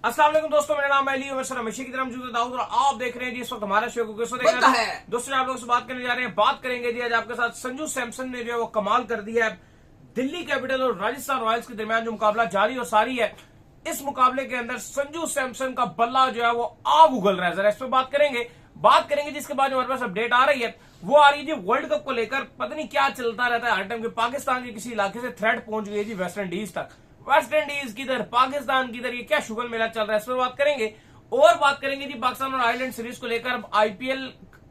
अस्सलाम वालेकुम दोस्तों, मेरा नाम है अली और सर हमेशा की तरह मौजूद है दाऊद और आप देख रहे हैं जी इस वक्त हमारा शो को किसको देख रहे हैं दोस्तों। आप लोगों से बात करने जा रहे हैं, बात करेंगे जी आज आपके साथ संजू सैमसन ने जो है वो कमाल कर दिया है। दिल्ली कैपिटल और राजस्थान रॉयल्स के दरमियान जो मुकाबला जारी और सारी है, इस मुकाबले के अंदर संजू सैमसन का बल्ला जो है वो आग उगल रहा है। जरा इस पर बात करेंगे जिसके बाद हमारे पास अपडेट आ रही है वो आ रही है जी वर्ल्ड कप को लेकर। पता नहीं क्या चलता रहता है हर टाइम के, पाकिस्तान के किसी इलाके से थ्रेट पहुंच गई है जी वेस्ट इंडीज तक। वेस्ट इंडीज किधर, पाकिस्तान किधर, ये क्या शुगल मेला चल रहा है, इस पर बात करेंगे। और बात करेंगे जी पाकिस्तान और आयरलैंड सीरीज को लेकर। अब आईपीएल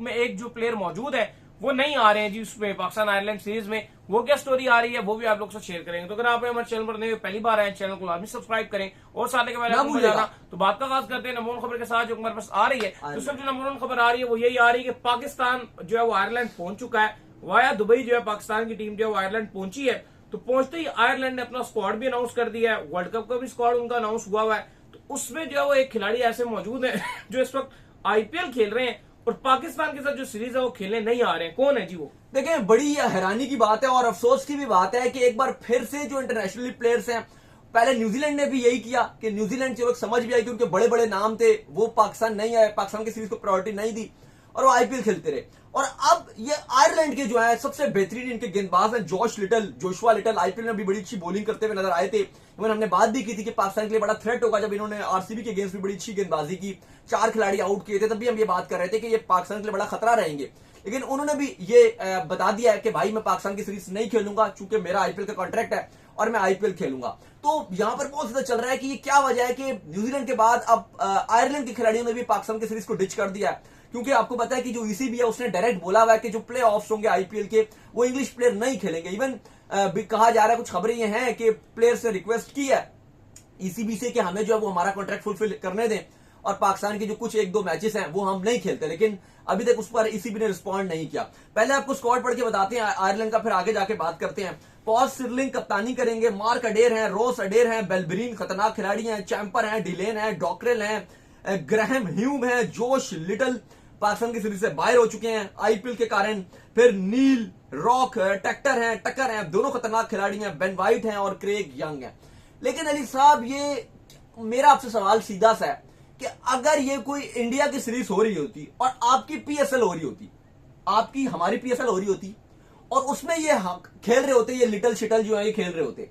में एक जो प्लेयर मौजूद है वो नहीं आ रहे हैं जी उसमें पाकिस्तान आयरलैंड सीरीज में, वो क्या स्टोरी आ रही है वो भी आप लोग से शेयर करेंगे। तो अगर आप हमारे चैनल पर नए पहली बार आए, चैनल को लाजमी सब्सक्राइब करें और साथ के बारे में तो बात का आगाज करते हैं नंबर 1 खबर के साथ जो हमारे पास आ रही है। तो उसमें जो नंबर 1 खबर आ रही है वो यही आ रही है कि पाकिस्तान जो है वो आयरलैंड पहुंच चुका है। वाया दुबई जो है पाकिस्तान की टीम जो है वो आयरलैंड पहुंची है। तो पहुंचते ही आयरलैंड ने अपना स्क्वाड भी अनाउंस कर दिया है, वर्ल्ड कप का भी स्क्वाड उनका अनाउंस हुआ है। तो उसमें जो है वो एक खिलाड़ी ऐसे मौजूद है जो इस वक्त आईपीएल खेल रहे हैं और पाकिस्तान के साथ जो सीरीज है वो खेलने नहीं आ रहे हैं। कौन है जी वो? देखिए, बड़ी हैरानी की बात है और अफसोस की भी बात है कि एक बार फिर से जो इंटरनेशनल प्लेयर्स हैं, पहले न्यूजीलैंड ने भी यही किया कि न्यूजीलैंड जो समझ भी आई कि उनके बड़े बड़े नाम थे, वो पाकिस्तान नहीं आए, पाकिस्तान की सीरीज को प्रायोरिटी नहीं दी और वो आईपीएल खेलते रहे। और अब ये आयरलैंड के जो है सबसे बेहतरीन इनके गेंदबाज हैं जोशुआ लिटल आईपीएल में भी बड़ी अच्छी बॉलिंग करते हुए नजर आए थे। इवन हमने बात भी की थी कि पाकिस्तान के लिए बड़ा थ्रेट होगा जब इन्होंने आरसीबी के अगेंस्ट भी बड़ी अच्छी गेंदबाजी की, 4 खिलाड़ी आउट किए थे, तब भी हम ये बात कर रहे थे कि ये पाकिस्तान के लिए बड़ा खतरा रहेंगे। लेकिन उन्होंने भी ये बता दिया है कि भाई मैं पाकिस्तान की सीरीज नहीं खेलूंगा चूंकि मेरा आईपीएल का कॉन्ट्रैक्ट है और मैं आईपीएल खेलूंगा। तो यहां पर बहुत ज्यादा चल रहा है कि ये क्या वजह है कि न्यूजीलैंड के बाद अब आयरलैंड के खिलाड़ियों ने भी पाकिस्तान की सीरीज को डिच कर दिया है। क्योंकि आपको पता है कि जो ईसीबी है उसने डायरेक्ट बोला हुआ है कि जो प्ले ऑफ्स होंगे आईपीएल के वो इंग्लिश प्लेयर नहीं खेलेंगे। इवन कहा जा रहा है, कुछ खबरें ये हैं कि प्लेयर से रिक्वेस्ट की है ईसीबी से कि हमें जो है वो हमारा कॉन्ट्रैक्ट फुलफिल करने दें और पाकिस्तान के जो कुछ 1-2 मैचेस हैं वो हम नहीं खेलते। लेकिन अभी तक उस पर ईसीबी ने रिस्पॉन्ड नहीं किया। पहले आपको स्क्वाड पढ़ के बताते हैं आयरलैंड का, फिर आगे जाके बात करते हैं। पॉल स्टिरलिंग कप्तानी करेंगे, मार्क अडेर हैं, रोस अडेर हैं, बेलबरीन खतरनाक खिलाड़ी हैं, चैंपर हैं, डिलेन हैं, डॉक्रेल हैं, ग्राहम ह्यूम हैं, जोश लिटल पाकिस्तान की सीरीज से बाहर हो चुके हैं आईपीएल के कारण। फिर नील रॉक टक्कर हैं, दोनों खतरनाक खिलाड़ी हैं, बेन वाइट हैं और क्रेग यंग हैं। लेकिन अली साहब, ये मेरा आपसे सवाल सीधा सा है कि अगर ये कोई इंडिया की सीरीज हो रही होती और आपकी पीएसएल हो रही होती, आपकी हमारी पीएसएल हो रही होती और उसमें ये खेल रहे होते, ये लिटल शिटल जो है ये खेल रहे होते,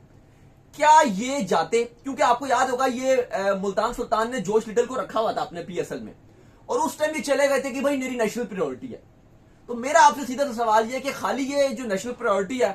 क्या ये जाते? क्योंकि आपको याद होगा ये मुल्तान सुल्तान ने जोश लिटल को रखा हुआ था अपने पीएसएल में और उस टाइम ये चले गए थे कि भाई मेरी नेशनल प्रायोरिटी है। तो मेरा आपसे सीधा सा सवाल ये कि खाली ये जो नेशनल प्रायोरिटी है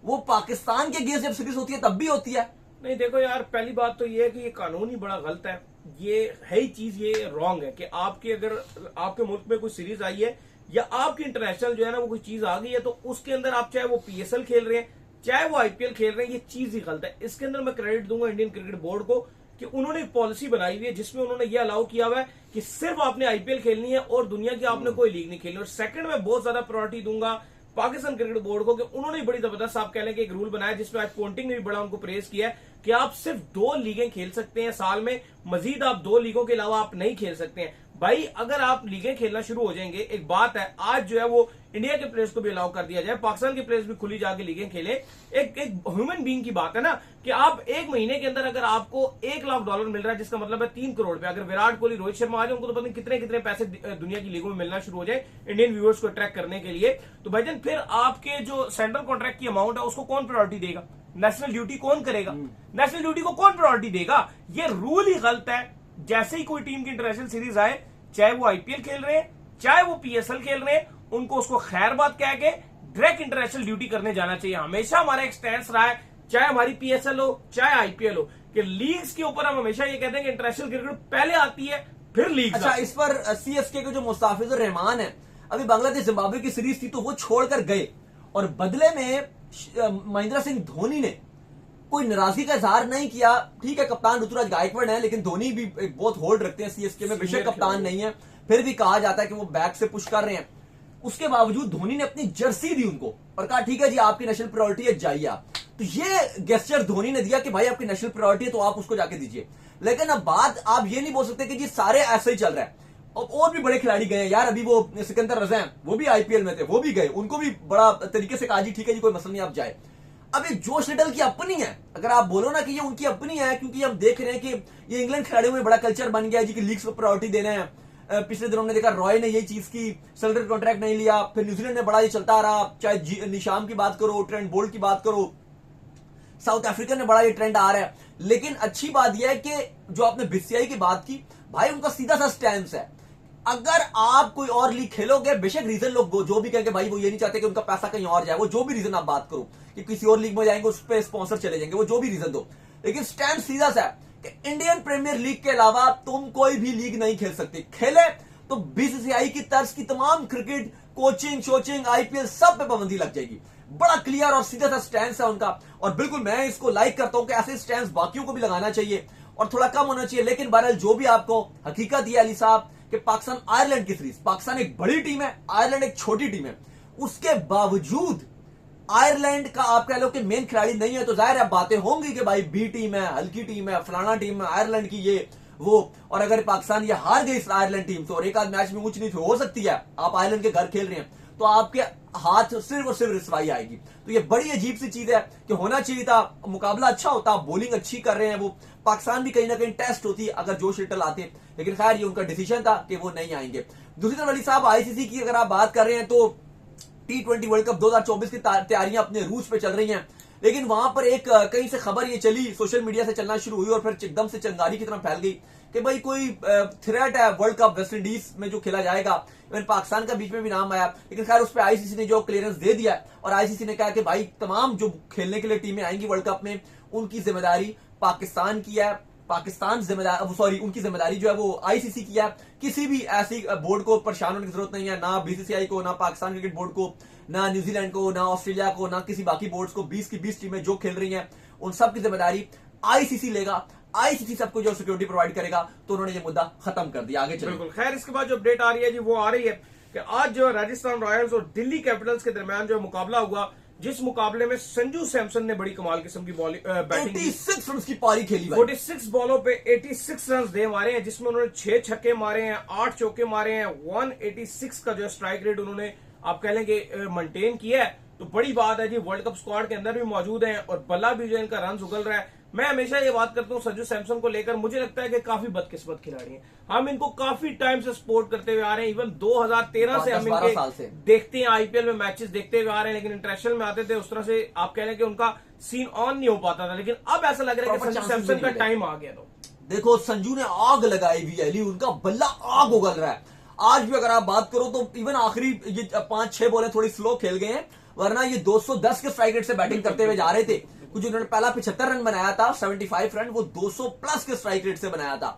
वो पाकिस्तान के अगेंस्ट जब सीरीज होती है तब भी होती है? नहीं देखो यार, पहली बात तो ये है कि ये कानून ही बड़ा गलत है। ये है ही चीज, ये रॉन्ग है कि आपके अगर आपके मुल्क में कोई सीरीज आई है या आपकी इंटरनेशनल जो है ना वो कोई चीज आ गई है तो उसके अंदर आप चाहे वो पीएसएल खेल रहे हैं चाहे वो आईपीएल खेल रहे हैं, ये चीज ही गलत है। इसके अंदर मैं क्रेडिट दूंगा इंडियन क्रिकेट बोर्ड को कि उन्होंने एक पॉलिसी बनाई हुई है जिसमें उन्होंने ये अलाउ किया हुआ है कि सिर्फ आपने आईपीएल खेलनी है और दुनिया की आपने कोई लीग नहीं खेलनी। और सेकंड में बहुत ज्यादा प्रायोरिटी दूंगा पाकिस्तान क्रिकेट बोर्ड को कि उन्होंने बड़ी जबरदस्त आप कह लें कि एक रूल बनाया जिसमें आज पोंटिंग ने भी बड़ा उनको प्रेस किया है कि आप सिर्फ 2 लीगें खेल सकते हैं साल में, मजीद आप 2 लीगों के अलावा आप नहीं खेल सकते हैं। भाई अगर आप लीगें खेलना शुरू हो जाएंगे, एक बात है आज जो है वो इंडिया के प्लेयर्स को भी अलाउ कर दिया जाए, पाकिस्तान के प्लेयर्स भी खुली जाके लीगें खेले। एक ह्यूमन बीइंग की बात है ना कि आप एक महीने के अंदर अगर आपको $1 लाख मिल रहा है जिसका मतलब है 3 करोड़ पे, अगर विराट कोहली रोहित शर्मा आ जाए उनको तो पता नहीं कितने कितने पैसे दुनिया की लीगों में मिलना शुरू हो जाए इंडियन व्यूअर्स को अट्रैक्ट करने के लिए, तो भाईजान फिर आपके जो सेंट्रल कॉन्ट्रैक्ट की अमाउंट है उसको कौन प्रायोरिटी देगा? नेशनल ड्यूटी कौन करेगा? नेशनल ड्यूटी को कौन प्रायोरिटी देगा? ये रूल ही गलत है। जैसे ही कोई टीम की इंटरनेशनल सीरीज आए, चाहे वो आईपीएल खेल रहे हैं चाहे वो पीएसएल खेल रहे हैं, उनको उसको खैर बात कह के डायरेक्ट इंटरनेशनल ड्यूटी करने जाना चाहिए। हमेशा हमारा एक स्टैंड रहा है, चाहे हमारी पीएसएल हो चाहे आईपीएल हो, कि लीग्स के ऊपर हम हमेशा ये कहते हैं कि इंटरनेशनल क्रिकेट पहले आती है फिर लीग। अच्छा, इस पर सीएसके के जो मुस्ताफिजुर रहमान है, अभी बांग्लादेश जिम्बाब्वे की सीरीज थी तो वो छोड़कर गए और बदले में महेंद्र सिंह धोनी ने कोई नाराजगी का इजहार नहीं किया। ठीक है, कप्तान ऋतुराज गायकवाड़ है लेकिन धोनी भी एक बहुत होल्ड रखते हैं सीएसके में, बेशक कप्तान नहीं है फिर भी कहा जाता है कि वो बैक से पुश कर रहे हैं। उसके बावजूद धोनी ने अपनी जर्सी दी उनको और कहा ठीक है जी आपकी नेशनल प्रायोरिटी है, जाइए आप। तो ये गेस्चर धोनी ने दिया कि भाई आपकी नेशनल प्रायोरिटी है तो आप उसको जाके दीजिए। लेकिन अब बात आप ये नहीं बोल सकते कि जी सारे ऐसे ही चल रहा है। और भी बड़े खिलाड़ी गए यार, अभी वो सिकंदर रजा हैं वो भी आईपीएल में थे, वो भी गए, उनको भी बड़ा तरीके से कहा जी ठीक है जी कोई मसला नहीं आप जाए। अब ये जोश लिटल की अपनी है, अगर आप बोलो ना कि ये उनकी अपनी है, क्योंकि हम देख रहे हैं कि ये इंग्लैंड खिलाड़ियों में बड़ा कल्चर बन गया है जी कि लीग्स को प्रायोरिटी देना है। पिछले दिनों हमने देखा रॉय ने यही चीज की, सैलरी कॉन्ट्रैक्ट नहीं लिया, फिर न्यूजीलैंड में बड़ा ये चलता रहा, चाहे निशाम की बात करो, ट्रेंट बोल्ट की बात करो, साउथ अफ्रीका में बड़ा ये ट्रेंड आ रहा है। लेकिन अच्छी बात यह है कि जो आपने बीसीसीआई की बात की, भाई उनका सीधा सा स्टैंड है, अगर आप कोई और लीग खेलोगे, बेशक रीजन लोग जो भी कहेंगे भाई वो ये नहीं चाहते कि उनका पैसा कहीं और जाए, वो जो भी रीजन आप बात करो कि किसी और लीग में जाएंगे उस पर स्पॉन्सर चले जाएंगे, वो जो भी रीजन दो, लेकिन स्टैंड सीधा सा है कि इंडियन प्रीमियर लीग के अलावा तुम कोई भी लीग नहीं खेल सकते। खेले तो बीसीसीआई की तर्ज की तमाम क्रिकेट, कोचिंग, शोचिंग, आईपीएल सब पे पाबंदी लग जाएगी। बड़ा क्लियर और सीधा सा स्टैंड है उनका, और बिल्कुल मैं इसको लाइक करता हूं कि ऐसे स्टैंड बाकियों को भी लगाना चाहिए और थोड़ा कम होना चाहिए। लेकिन बहरहाल जो भी आपको हकीकत है अली साहब कि पाकिस्तान आयरलैंड की सीरीज, पाकिस्तान एक बड़ी टीम है, आयरलैंड एक छोटी टीम है, उसके बावजूद आयरलैंड का आप कह लो कि मेन खिलाड़ी नहीं है, तो जाहिर है बातें होंगी कि भाई बी टीम है, हल्की टीम है, फलाना टीम है आयरलैंड की, ये वो। और अगर पाकिस्तान ये हार गई इस आयरलैंड टीम से और एक आध मैच में ऊंच नीच हो सकती है, आप आयरलैंड के घर खेल रहे हैं, तो आपके हाथ सिर्फ और सिर्फ रिसवाई आएगी। तो ये बड़ी अजीब सी चीज है कि होना चाहिए था, मुकाबला अच्छा होता, बॉलिंग अच्छी कर रहे हैं वो, पाकिस्तान भी कहीं ना कहीं टेस्ट होती अगर जोश लिटल आते, लेकिन खैर ये उनका डिसीजन था कि वो नहीं आएंगे। दूसरी तरफ अली साहब आईसीसी की अगर आप बात कर रहे हैं तो T20 वर्ल्ड कप 2024 की तैयारियां अपने रूज पे चल रही हैं, लेकिन वहां पर एक कहीं से खबर ये चली, सोशल मीडिया से चलना शुरू हुई और फिर एकदम से चिंगारी की तरफ फैल गई कि भाई कोई थ्रेट है वर्ल्ड कप वेस्ट इंडीज में जो खेला जाएगा। इवन पाकिस्तान का बीच में भी नाम आया, लेकिन खैर उस पर आईसीसी ने जो क्लियरेंस दे दिया और आईसीसी ने कहा कि भाई तमाम जो खेलने के लिए टीमें आएंगी वर्ल्ड कप में उनकी जिम्मेदारी पाकिस्तान की है, पाकिस्तान जिम्मेदारी, सॉरी उनकी जिम्मेदारी जो है वो आईसीसी की है। किसी भी ऐसी बोर्ड को परेशान होने की जरूरत नहीं है, ना बीसीसीआई को, ना पाकिस्तान क्रिकेट बोर्ड को, ना न्यूजीलैंड को, ना ऑस्ट्रेलिया को, ना किसी बाकी बोर्ड्स को। 20 की 20 टीमें जो खेल रही हैं उन सब की जिम्मेदारी आईसीसी लेगा, आईसीसी सबको जो सिक्योरिटी प्रोवाइड करेगा। तो उन्होंने ये मुद्दा खत्म कर दिया, आगे चलिए। बिल्कुल। खैर इसके बाद जो अपडेट आ रही है जी वो आ रही है कि आज जो राजस्थान रॉयल्स और दिल्ली कैपिटल्स के दरमियान जो मुकाबला हुआ, जिस मुकाबले में संजू सैमसन ने बड़ी कमाल किस्म की बैटिंग 86 रन की पारी खेली भाई, 46 बॉलों पे 86 रन दे मारे हैं, जिसमें उन्होंने 6 छक्के मारे हैं, 8 चौके मारे हैं, 186 का जो स्ट्राइक रेट उन्होंने आप कह लें कि मेंटेन किया है। तो बड़ी बात है जी, वर्ल्ड कप स्क्वाड के अंदर भी मौजूद हैं और बल्ला भी जो इनका रन उगल रहा है। मैं हमेशा ये बात करता हूँ संजू सैमसन को लेकर, मुझे लगता है कि काफी बदकिस्मत खिलाड़ी हैं, हम इनको काफी टाइम से सपोर्ट करते हुए आ रहे हैं। इवन 2013 से हम इनके देखते हैं, आईपीएल में मैचेस देखते हुए आ रहे हैं, लेकिन इंटरनेशनल में आते थे उस तरह से आप कह लें कि उनका सीन ऑन नहीं हो पाता था। लेकिन अब ऐसा लग रहा है कि संजू सैमसन का टाइम आ गया। तो देखो संजू ने आग लगाई हुई है, उनका बल्ला आग उगल रहा है। आज भी अगर आप बात करो तो इवन आखिरी ये 5-6 बॉलें थोड़ी स्लो खेल गए हैं, वरना ये 210 के स्ट्राइक रेट से बैटिंग करते हुए जा रहे थे। कुछ उन्होंने पहला 75 रन बनाया था, 75 रन, वो 200 प्लस के स्ट्राइक रेट से बनाया था।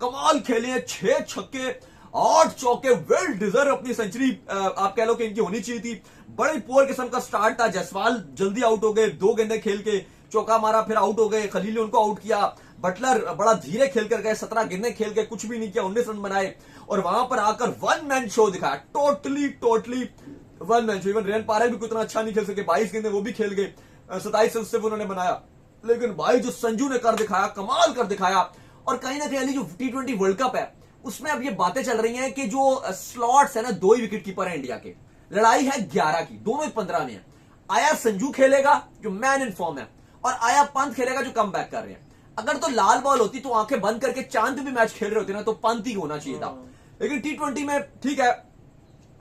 कमाल खेले हैं, 6 छक्के 8 चौके, वेल डिजर्व अपनी सेंचुरी आप कह लो कि इनकी होनी चाहिए थी। बड़े पुअर किस्म का स्टार्ट था, जायसवाल जल्दी आउट हो गए, 2 गेंदें खेल के चौका मारा, फिर आउट हो गए, खलील ने उनको आउट किया, बटलर बड़ा धीरे खेल कर गए, 17 गेंदें खेल के कुछ भी नहीं किया, 19 रन बनाए और वहां पर आकर वन मैन शो दिखाया, totally one man show. Even rain पारे भी उतना अच्छा नहीं खेल सके, 22 गेंदें वो भी खेल गए, 27 रन से उन्होंने बनाया। लेकिन भाई जो संजू ने कर दिखाया, कमाल कर दिखाया। और कहीं ना कहीं जो T20 वर्ल्ड कप है उसमें अब ये बातें चल रही हैं कि जो स्लॉट्स है ना, 2 ही विकेट कीपर है इंडिया के, लड़ाई है 11 की, दोनों 15 में है। आया संजू खेलेगा जो मैन इन फॉर्म है, और आया पंत खेलेगा जो कम बैक कर रहे हैं। अगर तो लाल बॉल होती तो आंखें बंद करके चांद भी मैच खेल रहे होते ना, तो पंत ही होना चाहिए था। लेकिन T20 में ठीक है,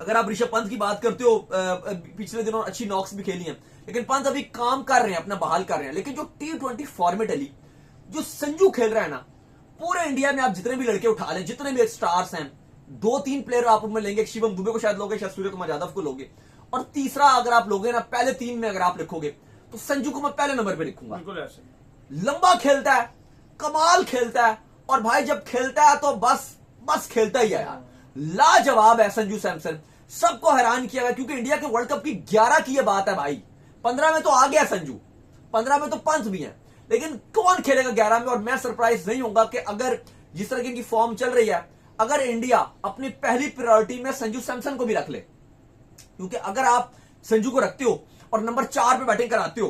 अगर आप ऋषभ पंत की बात करते हो, पिछले दिनों अच्छी नॉक्स भी खेली हैं, लेकिन पंत अभी काम कर रहे हैं, अपना बहाल कर रहे हैं। लेकिन जो T20 फॉर्मेट अली जो संजू खेल रहा है ना, पूरे इंडिया में आप जितने भी लड़के उठा लें, जितने भी स्टार्स हैं, 2-3 प्लेयर आप उनमें लेंगे, शिवम दुबे को शायद लोगे, शायद सूर्य कुमार यादव को लोगे, और तीसरा अगर आप लोगे ना, पहले 3 में अगर आप लिखोगे तो संजू को मैं पहले नंबर पे लिखूंगा। बिल्कुल ऐसे लंबा खेलता है, कमाल खेलता है, और भाई जब खेलता है तो बस खेलता ही है यार। लाजवाब है संजू सैमसन, सबको हैरान किया गया, क्योंकि इंडिया के वर्ल्ड कप की 11 की यह बात है भाई, 15 में तो आ गया संजू, 15 में तो पंत भी है, लेकिन कौन खेलेगा 11 में। और मैं सरप्राइज नहीं होऊंगा कि अगर जिस तरह की फॉर्म चल रही है, अगर इंडिया अपनी पहली प्रायोरिटी में संजू सैमसन को भी रख ले, क्योंकि अगर आप संजू को रखते हो और नंबर 4 पे बैटिंग कराते हो,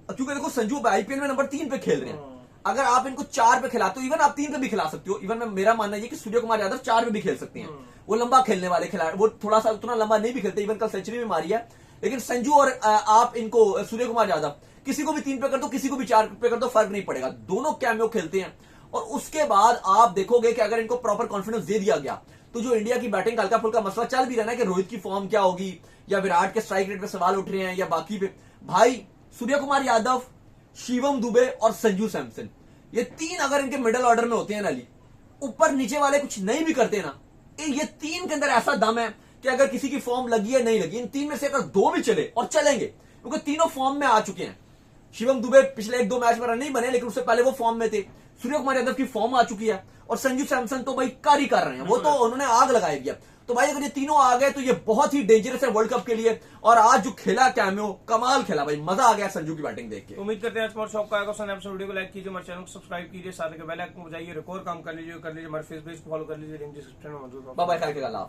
क्योंकि देखो संजू आईपीएल में नंबर 3 पे खेल रहे हैं, अगर आप इनको 4 पे खिलाते हो, इवन आप 3 पे भी खिला सकते हो। इवन मेरा मानना है कि सूर्य कुमार यादव 4 पे भी खेल सकते हैं, वो लंबा खेलने वाले खिलाड़ी, वो थोड़ा सा उतना लंबा नहीं भी खेलते, इवन कल सेंचुरी में मारी है। लेकिन संजू और आप इनको सूर्य कुमार यादव किसी को भी 3 पे कर दो, किसी को भी 4 पे कर दो, फर्क नहीं पड़ेगा, दोनों कैमियो खेलते हैं। और उसके बाद आप देखोगे कि अगर इनको प्रॉपर कॉन्फिडेंस दे दिया गया तो जो इंडिया की बैटिंग हल्का फुल्का मसला चल भी रहा है कि रोहित की फॉर्म क्या होगी, या विराट के स्ट्राइक रेट पे सवाल उठ रहे हैं, या बाकी पे, भाई सूर्य कुमार यादव, शिवम दुबे और संजू सैमसन, ये 3 अगर इनके मिडिल ऑर्डर में होते हैं ना अली, ऊपर नीचे वाले कुछ नहीं भी करते ना, ये 3 के अंदर ऐसा दम है कि अगर किसी की फॉर्म लगी है नहीं लगी, इन 3 में से अगर 2 भी चले और चलेंगे, क्योंकि तीनों फॉर्म में आ चुके हैं। शिवम दुबे पिछले 1-2 मैच में रन नहीं बने, लेकिन उससे पहले वो फॉर्म में थे। सूर्य कुमार यादव की फॉर्म आ चुकी है, और संजू सैमसन तो भाई कर ही कर रहे हैं, वो तो उन्होंने आग लगाई दिया। तो भाई अगर ये तीनों आ गए तो ये बहुत ही डेंजरस है वर्ल्ड कप के लिए। और आज जो खेला कैमियो, कमाल खेला भाई, मजा आ गया संजू की बैटिंग देख के। उम्मीद करते हैं आज शौक का आएगा। वीडियो को लाइक कीजिए, हमारे चैनल को सब्सक्राइब कीजिए, साथ ही बेल आइकन को बजाइए, रिकॉर्ड काम कर लीजिए, हमारे फेसबुक को फॉलो कर लीजिए, लिंक डिस्क्रिप्शन में मौजूद है। बाय बाय, अल्लाह हाफिज़।